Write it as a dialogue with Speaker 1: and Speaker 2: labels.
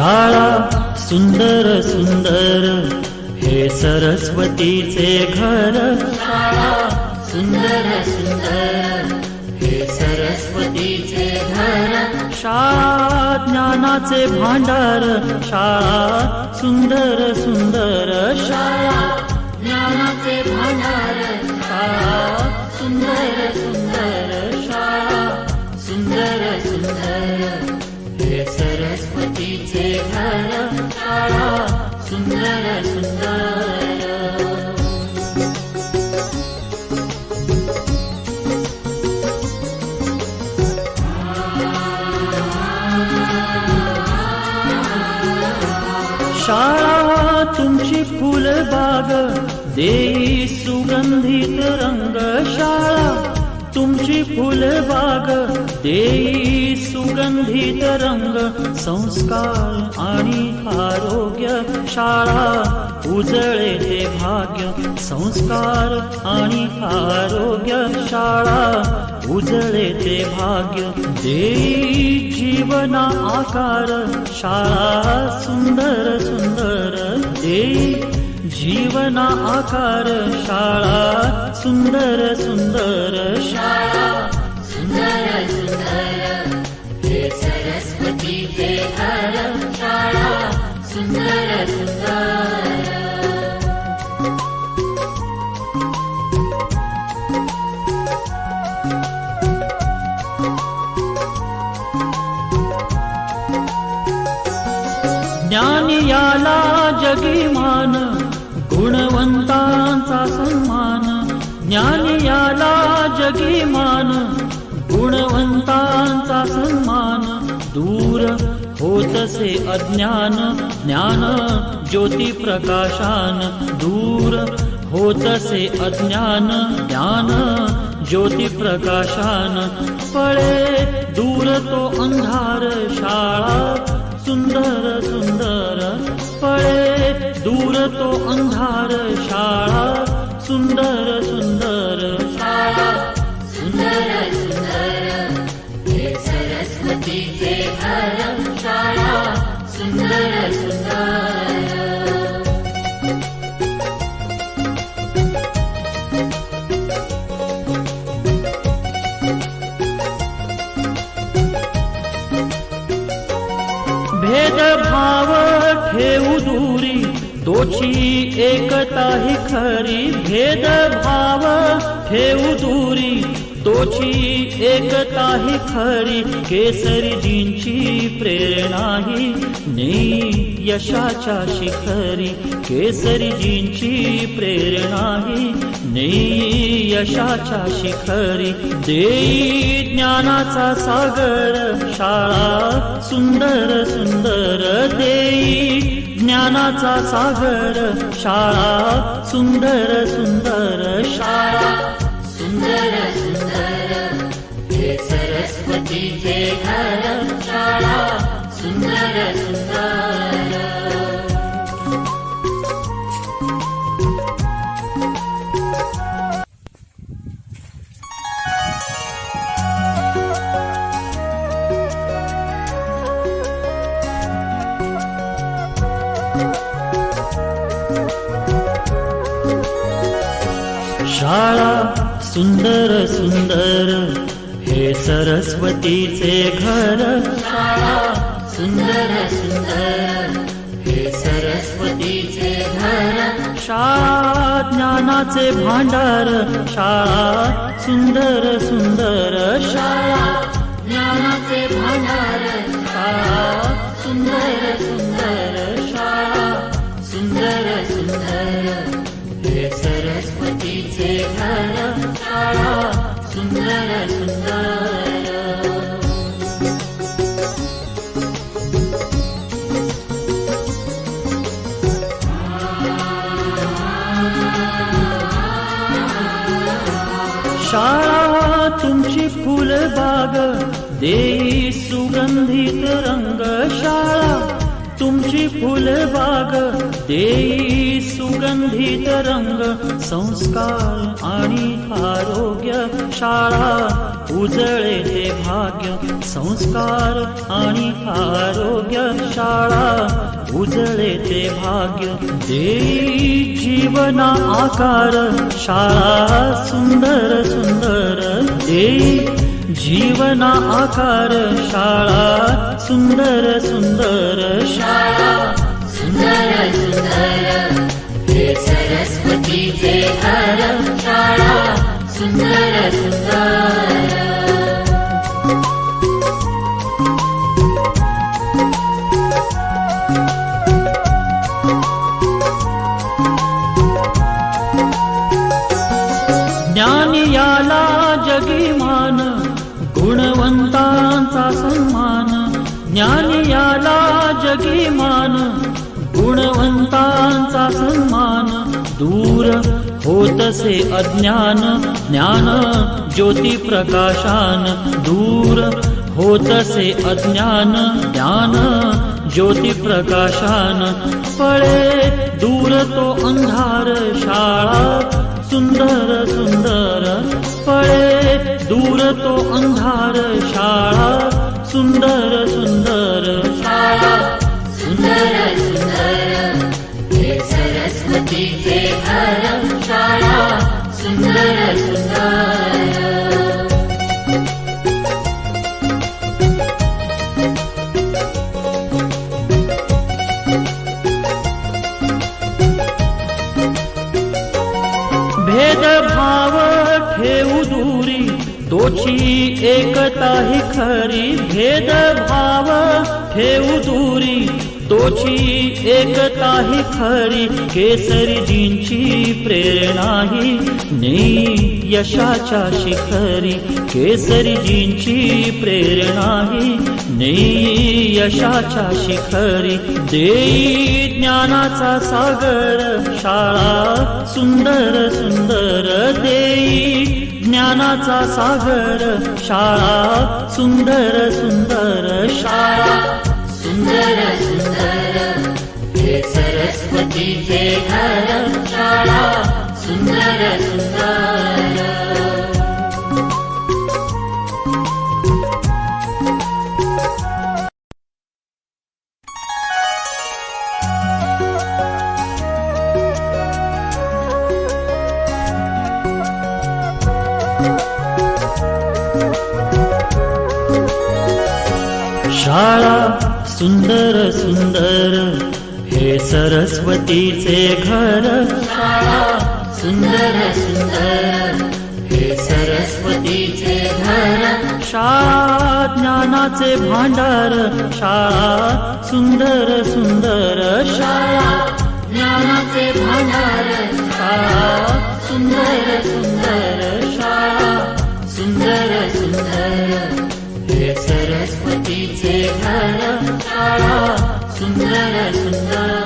Speaker 1: शाळा सुंदर सुंदर हे सरस्वतीचे घर. शाळा सुंदर सुंदर हे सरस्वतीचे घर. शाळा ज्ञानाचे भांडार. शाळा सुंदर सुंदर. शाळा ज्ञानाचे भांडार. शाळा सुंदर सुंदर. शाळा सुंदर सुंदर हे सरस्वतीचे घर. शाळा सुंदर सुंदर. शाळा तुमची फुलबाग देई सुगंधित रंग. शाळा तुमची फुलबाग देई सुगंधित रंग. संस्कार आणि आरोग्य शाळा उजळे ते भाग्य. संस्कार आणि आरोग्य शाळा उजळे ते भाग्य. देई जीवना आकार. शाळा सुंदर सुंदर देई जीवना आकार. शाळा सुंदर सुंदर. शाळा सुंदर सुंदर हे सरस्वतीचे घर. शाळा सुंदर सुंदर. ज्ञान याला जगी मान. गुणवंतांचा सन्मान. ज्ञान याला जगी मान. गुणवंतांचा सन्मान. दूर होतसे अज्ञान. ज्ञान ज्योती प्रकाशान. दूर होतसे अज्ञान. ज्ञान ज्योती प्रकाशान. पळे दूर तो अंधार. शाळा सुंदर सुंदर. पळे दूर तो अंधार. शाळा सुंदर सुंदर. शाळा सुंदर सुंदर हे सरस्वतीचे घर. शाळा सुंदर सुंदर. भेदभाव ठेवू दूरी तोची एकता ही खरी. भेदभाव ठेवू दूरी तोची एकता ही खरी. केसरीजींची प्रेरणा ही नेई यशाच्या शिखरी. केसरीजींची प्रेरणा ही नेई यशाच्या शिखरी. देई ज्ञानाचा सागर. शाळा सुंदर सुंदर देई ज्ञानाचा सागर. शाळा सुंदर सुंदर. शाळा सुंदर सुंदर हे सरस्वतीचे घर. शाळा सुंदर सुंदर. शाळा सुंदर सुंदर हे सरस्वतीचे घर. शाळा सुंदर सुंदर हे सरस्वतीचे घर. शाळा ज्ञानाचे भांडार. शाळा सुंदर सुंदर. शाळा ज्ञानाचे भांडार. शाळा सुंदर सुंदर. शाळा सुंदर सुंदर हे सरस्वतीचे घर. शाळा सुंदर सुंदर. शाळा तुमची फुलबाग देई सुगंधित रंग. शाळा तुमची फुलबाग देई सुगंधित रंग, संस्कार आणि आरोग्य शाळा उजळे ते भाग्य, संस्कार आणि आरोग्य शाळा उजळे ते भाग्य, देई जीवना आकार शाळा सुंदर सुंदर, देई जीवना आकार शाळा सुंदर सुंदर शाळा
Speaker 2: सुंदर सुंदर हे सरस्वतीचे घर, शाळा सुंदर सुंदर.
Speaker 1: ज्ञान याला जगीमान, गुणवंतांचा सन्मान, ज्ञान याला जगीमान, गुणवंतांचा सन्मान, दूर होतसे अज्ञान, ज्ञान ज्योती प्रकाशान, दूर होतसे अज्ञान, ज्ञान ज्योती प्रकाशान, पळे दूर तो अंधार शाळा सुंदर सुंदर, पळे दूर तो अंधार शाळा सुंदर सुंदर
Speaker 2: शाळा सुंदर सुंदर हे सरस्वतीचे घर, शाळा सुंदर सुंदर.
Speaker 1: भेदभाव ठेवू दूरी तोची एकता ही खरी, भेदभाव ठेवू दूरी तोची एकता ही खरी, केसरीजींची प्रेरणा ही नेई यशाच्या शिखरी, केसरीजींची प्रेरणा ही नेई यशाच्या शिखरी, देई ज्ञानाचा सागर शाळा सुंदर सुंदर, देई ज्ञानाचा सागर शाळा सुंदर सुंदर शाळा
Speaker 2: सुंदर सुंदर हे सरस्वतीचे घर, शाळा सुंदर सुंदर.
Speaker 1: शाळा सुंदर सुंदर हे सरस्वतीचे घर,
Speaker 2: शाळा सुंदर सुंदर हे सरस्वतीचे घर,
Speaker 1: शाळा ज्ञानाचे भांडार शाळा सुंदर सुंदर शाळा
Speaker 2: ज्ञानाचे भांडार,
Speaker 1: शाळा सुंदर सुंदर शाळा
Speaker 2: सुंदर सुंदर हे सरस्वतीचे घर, शाळा सुंदर सुंदर.